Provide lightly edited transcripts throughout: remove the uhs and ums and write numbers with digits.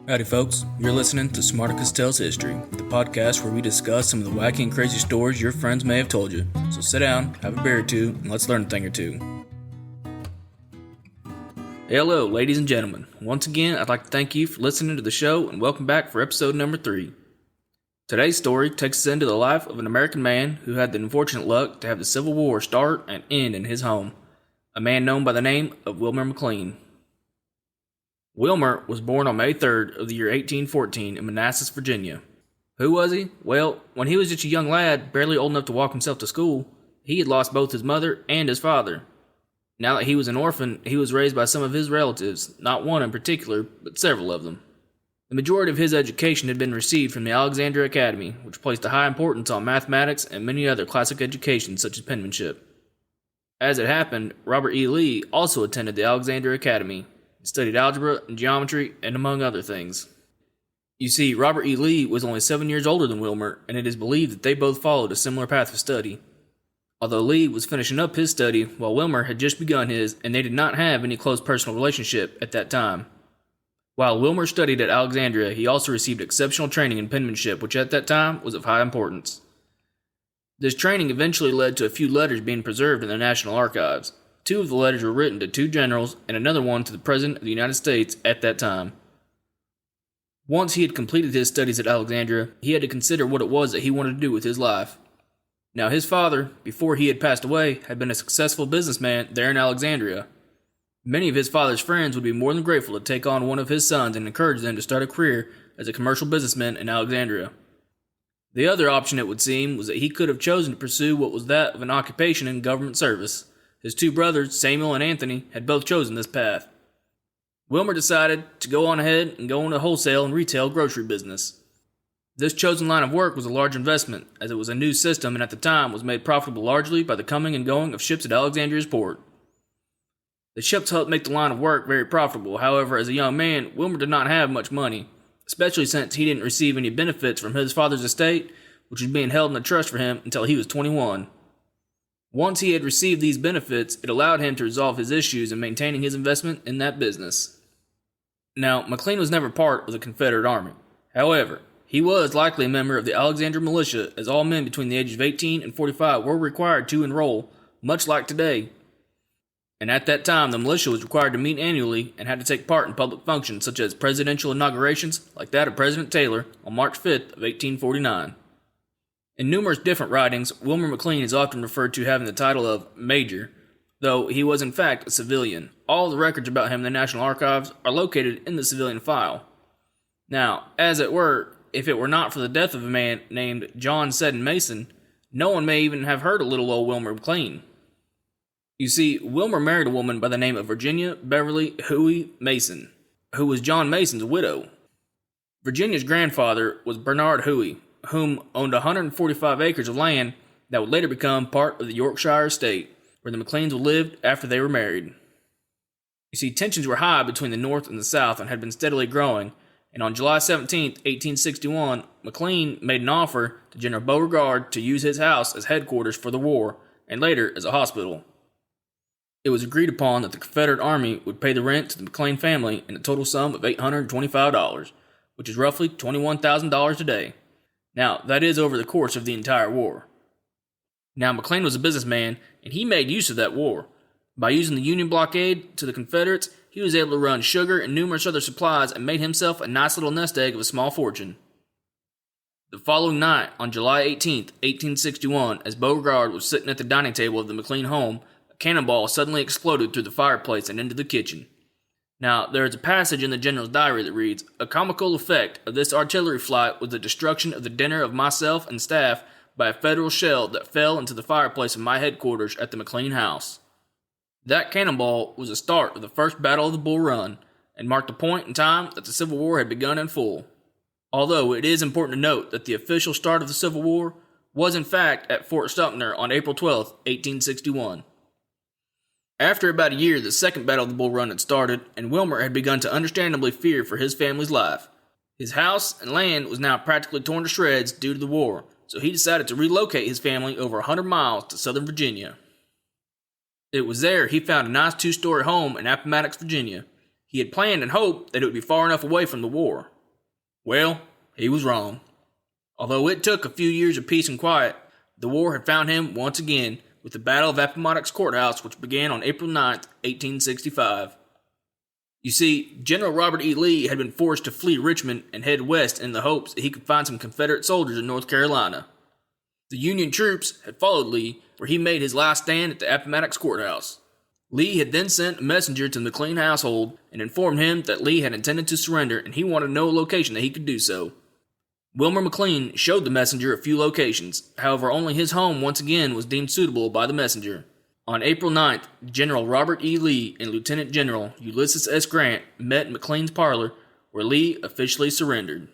Howdy folks, you're listening to Smarticus Tells History, the podcast where we discuss some of the wacky and crazy stories your friends may have told you. So sit down, have a beer or two, and let's learn a thing or two. Hello ladies and gentlemen, once again I'd like to thank you for listening to the show and welcome back for episode number 3. Today's story takes us into the life of an American man who had the unfortunate luck to have the Civil War start and end in his home, a man known by the name of Wilmer Mclean. Wilmer was born on May 3rd of the year 1814 in Manassas, Virginia. Who was he? Well, when he was just a young lad, barely old enough to walk himself to school, he had lost both his mother and his father. Now that he was an orphan, he was raised by some of his relatives, not one in particular, but several of them. The majority of his education had been received from the Alexandria Academy, which placed a high importance on mathematics and many other classic educations such as penmanship. As it happened, Robert E. Lee also attended the Alexandria Academy, studied algebra and geometry, and among other things. You see, Robert E. Lee was only 7 years older than Wilmer, and it is believed that they both followed a similar path of study. Although Lee was finishing up his study while Wilmer had just begun his, and they did not have any close personal relationship at that time. While Wilmer studied at Alexandria, he also received exceptional training in penmanship, which at that time was of high importance. This training eventually led to a few letters being preserved in the National Archives. 2 of the letters were written to 2 generals and another one to the President of the United States at that time. Once he had completed his studies at Alexandria, he had to consider what it was that he wanted to do with his life. Now his father, before he had passed away, had been a successful businessman there in Alexandria. Many of his father's friends would be more than grateful to take on one of his sons and encourage them to start a career as a commercial businessman in Alexandria. The other option, it would seem, was that he could have chosen to pursue what was that of an occupation in government service. His 2 brothers, Samuel and Anthony, had both chosen this path. Wilmer decided to go on ahead and go into wholesale and retail grocery business. This chosen line of work was a large investment, as it was a new system and at the time was made profitable largely by the coming and going of ships at Alexandria's port. The ships helped make the line of work very profitable. However, as a young man, Wilmer did not have much money, especially since he didn't receive any benefits from his father's estate, which was being held in a trust for him until he was 21. Once he had received these benefits, it allowed him to resolve his issues in maintaining his investment in that business. Now, Mclean was never part of the Confederate Army. However, he was likely a member of the Alexandria Militia, as all men between the ages of 18 and 45 were required to enroll, much like today. And at that time, the militia was required to meet annually and had to take part in public functions such as presidential inaugurations, like that of President Taylor on March 5th of 1849. In numerous different writings, Wilmer Mclean is often referred to having the title of Major, though he was in fact a civilian. All the records about him in the National Archives are located in the civilian file. Now, as it were, if it were not for the death of a man named John Seddon Mason, no one may even have heard of little old Wilmer Mclean. You see, Wilmer married a woman by the name of Virginia Beverly Huey Mason, who was John Mason's widow. Virginia's grandfather was Bernard Huey, whom owned 145 acres of land that would later become part of the Yorkshire estate, where the Mcleans lived after they were married. You see, tensions were high between the North and the South and had been steadily growing, and on July 17, 1861, Mclean made an offer to General Beauregard to use his house as headquarters for the war, and later as a hospital. It was agreed upon that the Confederate Army would pay the rent to the Mclean family in a total sum of $825, which is roughly $21,000 today. Now, that is over the course of the entire war. Now, Mclean was a businessman, and he made use of that war. By using the Union blockade to the Confederates, he was able to run sugar and numerous other supplies and made himself a nice little nest egg of a small fortune. The following night, on July 18, 1861, as Beauregard was sitting at the dining table of the Mclean home, a cannonball suddenly exploded through the fireplace and into the kitchen. Now, there is a passage in the general's diary that reads, "A comical effect of this artillery flight was the destruction of the dinner of myself and staff by a Federal shell that fell into the fireplace of my headquarters at the Mclean house." That cannonball was the start of the first Battle of the Bull Run, and marked the point in time that the Civil War had begun in full. Although it is important to note that the official start of the Civil War was in fact at Fort Sumter on April 12, 1861. After about a year, the second Battle of the Bull Run had started, and Wilmer had begun to understandably fear for his family's life. His house and land was now practically torn to shreds due to the war, so he decided to relocate his family over 100 miles to Southern Virginia. It was there he found a nice 2-story home in Appomattox, Virginia. He had planned and hoped that it would be far enough away from the war. Well, he was wrong. Although it took a few years of peace and quiet, the war had found him once again with the Battle of Appomattox Courthouse, which began on April 9th, 1865. You see, General Robert E. Lee had been forced to flee Richmond and head west in the hopes that he could find some Confederate soldiers in North Carolina. The Union troops had followed Lee, where he made his last stand at the Appomattox Courthouse. Lee had then sent a messenger to the McLean household and informed him that Lee had intended to surrender and he wanted to know a location that he could do so. Wilmer Mclean showed the messenger a few locations, however only his home once again was deemed suitable by the messenger. On April 9th, General Robert E. Lee and Lieutenant General Ulysses S. Grant met in McLean's parlor, where Lee officially surrendered.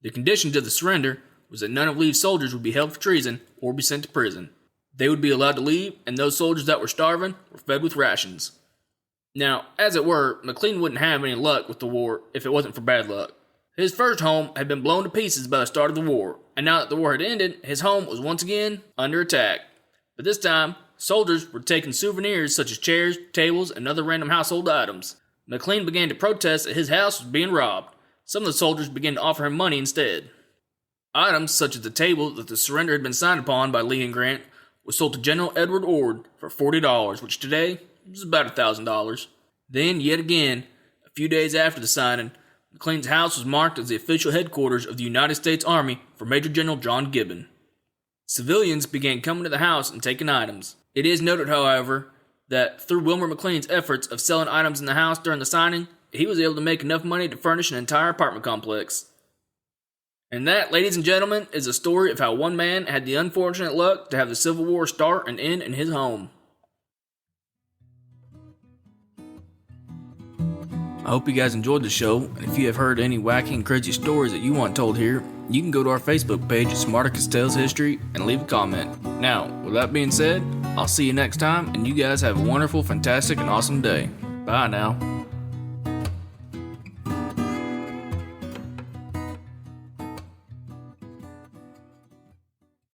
The condition to the surrender was that none of Lee's soldiers would be held for treason or be sent to prison. They would be allowed to leave, and those soldiers that were starving were fed with rations. Now, as it were, McLean wouldn't have any luck with the war if it wasn't for bad luck. His first home had been blown to pieces by the start of the war, and now that the war had ended, his home was once again under attack. But this time, soldiers were taking souvenirs such as chairs, tables, and other random household items. McLean began to protest that his house was being robbed. Some of the soldiers began to offer him money instead. Items such as the table that the surrender had been signed upon by Lee and Grant was sold to General Edward Ord for $40, which today is about $1,000. Then, yet again, a few days after the signing, McLean's house was marked as the official headquarters of the United States Army for Major General John Gibbon. Civilians began coming to the house and taking items. It is noted, however, that through Wilmer Mclean's efforts of selling items in the house during the signing, he was able to make enough money to furnish an entire apartment complex. And that, ladies and gentlemen, is a story of how one man had the unfortunate luck to have the Civil War start and end in his home. I hope you guys enjoyed the show, and if you have heard any wacky and crazy stories that you want told here, you can go to our Facebook page at Smarticus Tales History and leave a comment. Now, with that being said, I'll see you next time, and you guys have a wonderful, fantastic, and awesome day. Bye now.